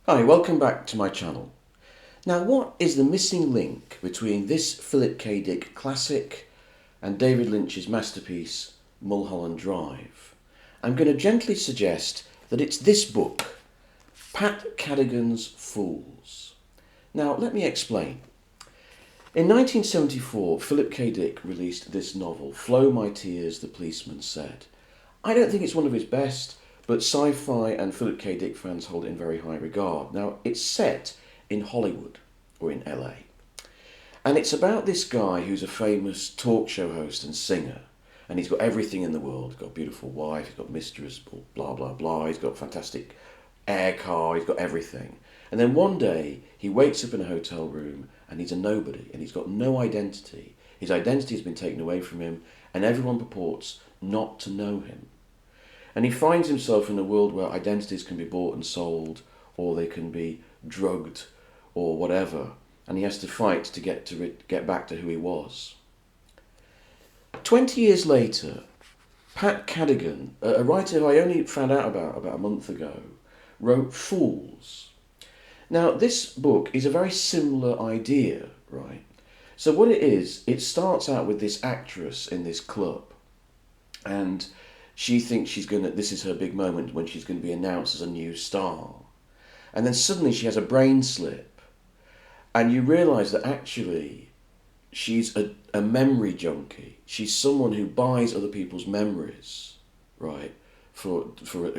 Hi, welcome back to my channel. Now, what is the missing link between this Philip K. Dick classic and David Lynch's masterpiece, Mulholland Drive? I'm going to gently suggest that it's this book, Pat Cadigan's Fools. Now, let me explain. In 1974, Philip K. Dick released this novel, Flow My Tears, the Policeman Said. I don't think it's one of his best, but sci-fi and Philip K. Dick fans hold it in very high regard. Now, it's set in Hollywood, or in LA. And it's about this guy who's a famous talk show host and singer. And he's got everything in the world. He's got a beautiful wife, he's got mistress, blah, blah, blah. He's got a fantastic air car, he's got everything. And then one day, he wakes up in a hotel room and he's a nobody and he's got no identity. His identity has been taken away from him and everyone purports not to know him. And he finds himself in a world where identities can be bought and sold, or they can be drugged, or whatever. And he has to fight to get back to who he was. 20 years later, Pat Cadigan, a writer who I only found out about a month ago, wrote Fools. Now, this book is a very similar idea, right? So what it is, it starts out with this actress in this club, and she thinks this is her big moment when she's going to be announced as a new star. And then suddenly she has a brain slip, and you realise that actually she's a memory junkie. She's someone who buys other people's memories, right, for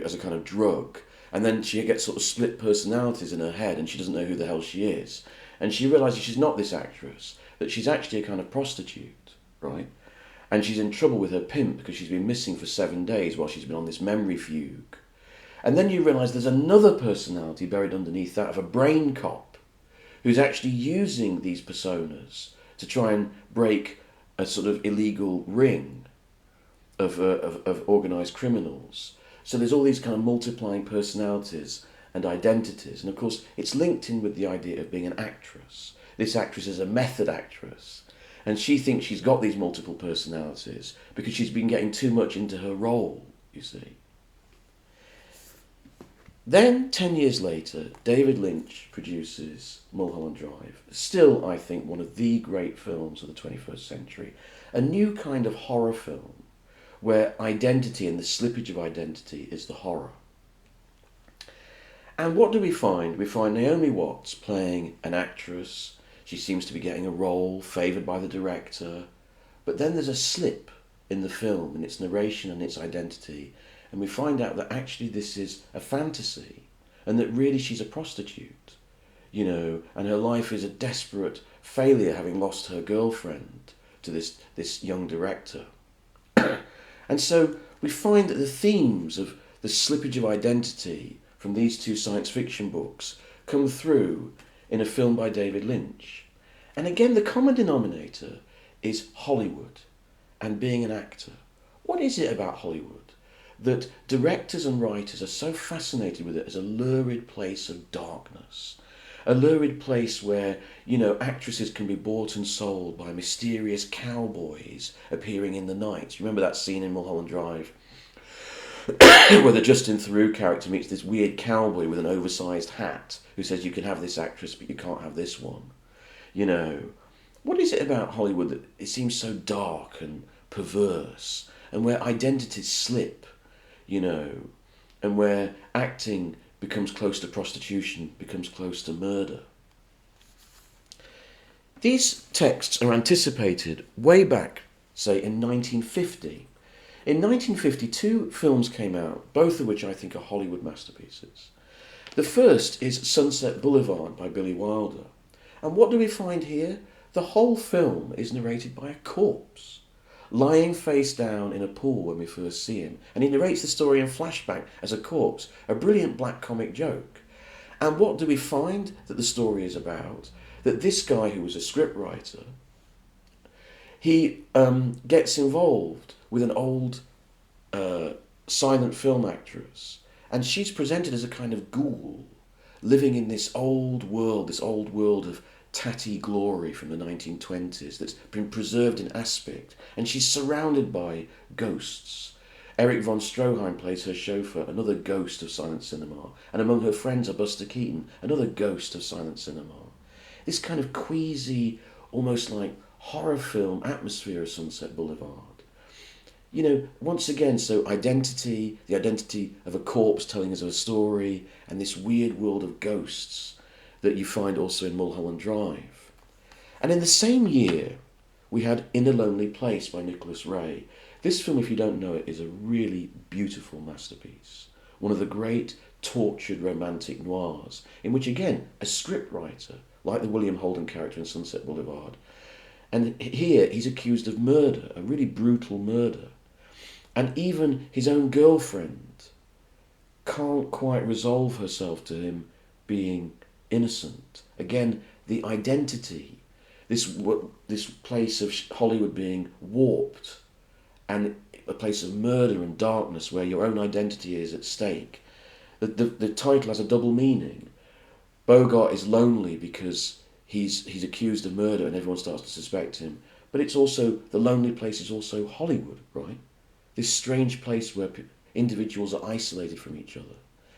as a kind of drug. And then she gets sort of split personalities in her head and she doesn't know who the hell she is. And she realises she's not this actress, that she's actually a kind of prostitute, right? And she's in trouble with her pimp because she's been missing for 7 days while she's been on this memory fugue. And then you realise there's another personality buried underneath that of a brain cop who's actually using these personas to try and break a sort of illegal ring of organised criminals. So there's all these kind of multiplying personalities and identities. And of course, it's linked in with the idea of being an actress. This actress is a method actress. And she thinks she's got these multiple personalities because she's been getting too much into her role, you see. Then, 10 years later, David Lynch produces Mulholland Drive. Still, I think, one of the great films of the 21st century. A new kind of horror film where identity and the slippage of identity is the horror. And what do we find? We find Naomi Watts playing an actress. She seems to be getting a role, favoured by the director. But then there's a slip in the film, in its narration and its identity. And we find out that actually this is a fantasy. And that really she's a prostitute. You know, and her life is a desperate failure, having lost her girlfriend to this young director. And so we find that the themes of the slippage of identity from these two science fiction books come through in a film by David Lynch. And again, the common denominator is Hollywood and being an actor. What is it about Hollywood that directors and writers are so fascinated with it as a lurid place of darkness? A lurid place where, you know, actresses can be bought and sold by mysterious cowboys appearing in the night. You remember that scene in Mulholland Drive where the Justin Theroux character meets this weird cowboy with an oversized hat who says you can have this actress but you can't have this one. You know, what is it about Hollywood that it seems so dark and perverse and where identities slip, you know, and where acting becomes close to prostitution, becomes close to murder. These texts are anticipated way back, say, in 1950. In 1952, films came out, both of which I think are Hollywood masterpieces. The first is Sunset Boulevard by Billy Wilder. And what do we find here? The whole film is narrated by a corpse, lying face down in a pool when we first see him. And he narrates the story in flashback as a corpse, a brilliant black comic joke. And what do we find that the story is about? That this guy who was a scriptwriter, he gets involved with an old silent film actress. And she's presented as a kind of ghoul, living in this old world of tatty glory from the 1920s that's been preserved in aspect, and she's surrounded by ghosts. Erich von Stroheim plays her chauffeur, another ghost of silent cinema. And among her friends are Buster Keaton, another ghost of silent cinema. This kind of queasy, almost like horror film atmosphere of Sunset Boulevard. You know, once again, so identity, the identity of a corpse telling us a story, and this weird world of ghosts that you find also in Mulholland Drive. And in the same year, we had In a Lonely Place by Nicholas Ray. This film, if you don't know it, is a really beautiful masterpiece. One of the great tortured romantic noirs, in which, again, a scriptwriter, like the William Holden character in Sunset Boulevard, and here he's accused of murder, a really brutal murder. And even his own girlfriend can't quite resolve herself to him being innocent. Again, the identity, this place of Hollywood being warped, and a place of murder and darkness where your own identity is at stake. The title has a double meaning. Bogart is lonely because he's accused of murder and everyone starts to suspect him. But it's also, the lonely place is also Hollywood, right? This strange place where individuals are isolated from each other.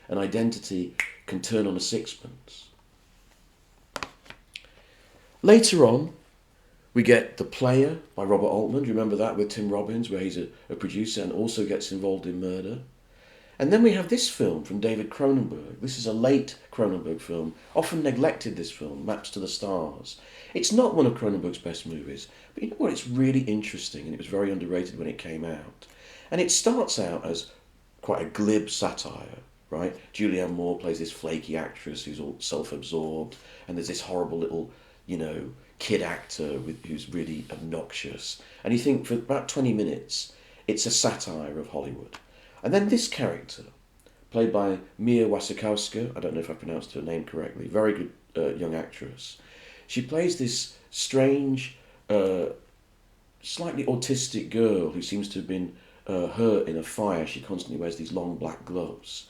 An identity can turn on a sixpence. Later on, we get The Player by Robert Altman. Do you remember that, with Tim Robbins, where he's a producer and also gets involved in murder? And then we have this film from David Cronenberg. This is a late Cronenberg film, often neglected, this film, Maps to the Stars. It's not one of Cronenberg's best movies, but you know what, it's really interesting, and it was very underrated when it came out. And it starts out as quite a glib satire, right? Julianne Moore plays this flaky actress who's all self-absorbed, and there's this horrible little, kid actor who's really obnoxious. And you think for about 20 minutes, it's a satire of Hollywood. And then this character, played by Mia Wasikowska, I don't know if I pronounced her name correctly, very good young actress. She plays this strange, slightly autistic girl who seems to have been hurt in a fire. She constantly wears these long black gloves.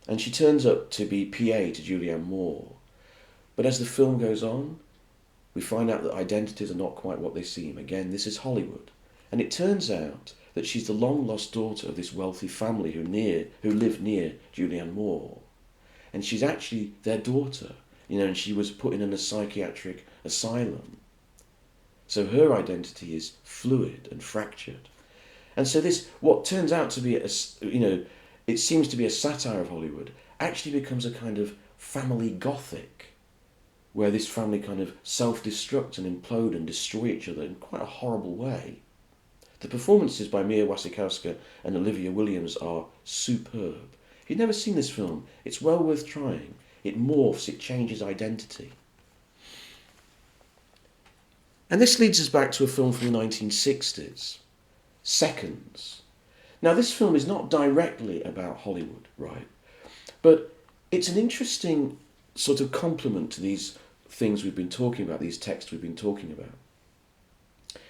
And she turns up to be PA to Julianne Moore. But as the film goes on, we find out that identities are not quite what they seem. Again, this is Hollywood. And it turns out that she's the long-lost daughter of this wealthy family who live near Julianne Moore. And she's actually their daughter, and she was put in a psychiatric asylum. So her identity is fluid and fractured. And so this, what turns out to be, it seems to be a satire of Hollywood, actually becomes a kind of family gothic, where this family kind of self-destruct and implode and destroy each other in quite a horrible way. The performances by Mia Wasikowska and Olivia Williams are superb. If you've never seen this film, it's well worth trying. It morphs, it changes identity. And this leads us back to a film from the 1960s, Seconds. Now, this film is not directly about Hollywood, right? But it's an interesting sort of complement to these things we've been talking about, these texts we've been talking about.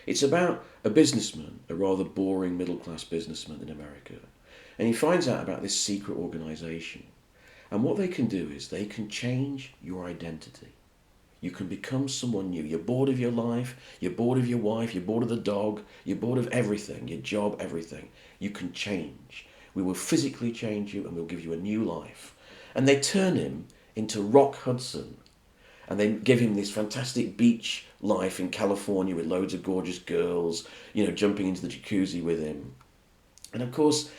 It's about a businessman, a rather boring middle-class businessman in America, and he finds out about this secret organisation. And what they can do is they can change your identity. You can become someone new. You're bored of your life, you're bored of your wife, you're bored of the dog, you're bored of everything, your job, everything. You can change. We will physically change you and we'll give you a new life. And they turn him into Rock Hudson. And they give him this fantastic beach life in California with loads of gorgeous girls, jumping into the jacuzzi with him. And of course,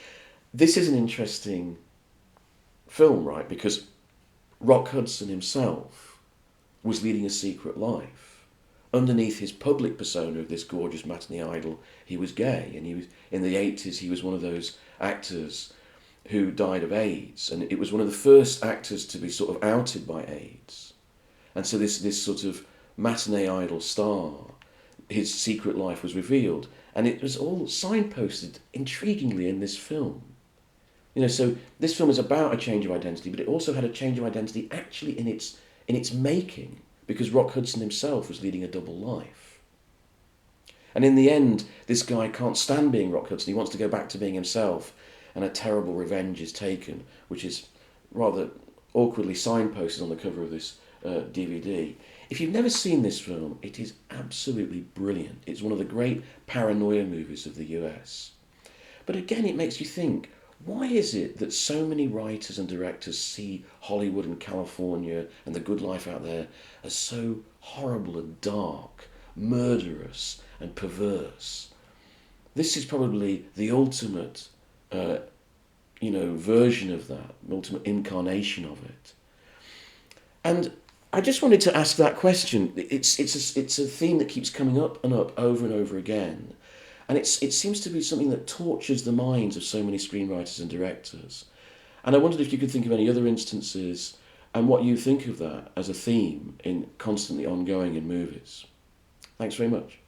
this is an interesting film, right? Because Rock Hudson himself was leading a secret life. Underneath his public persona of this gorgeous matinee idol, he was gay. And he was, in the 80s, he was one of those actors who died of AIDS. And it was one of the first actors to be sort of outed by AIDS. And so this sort of matinee idol star, his secret life was revealed. And it was all signposted intriguingly in this film. So this film is about a change of identity, but it also had a change of identity actually in its making, because Rock Hudson himself was leading a double life. And in the end, this guy can't stand being Rock Hudson. He wants to go back to being himself, and a terrible revenge is taken, which is rather awkwardly signposted on the cover of this DVD. If you've never seen this film, it is absolutely brilliant. It's one of the great paranoia movies of the US. But again, it makes you think, why is it that so many writers and directors see Hollywood and California and the good life out there as so horrible and dark, murderous and perverse? This is probably the ultimate, version of that, ultimate incarnation of it. And I just wanted to ask that question. It's a theme that keeps coming up and up over and over again. And it seems to be something that tortures the minds of so many screenwriters and directors. And I wondered if you could think of any other instances and what you think of that as a theme in constantly ongoing in movies. Thanks very much.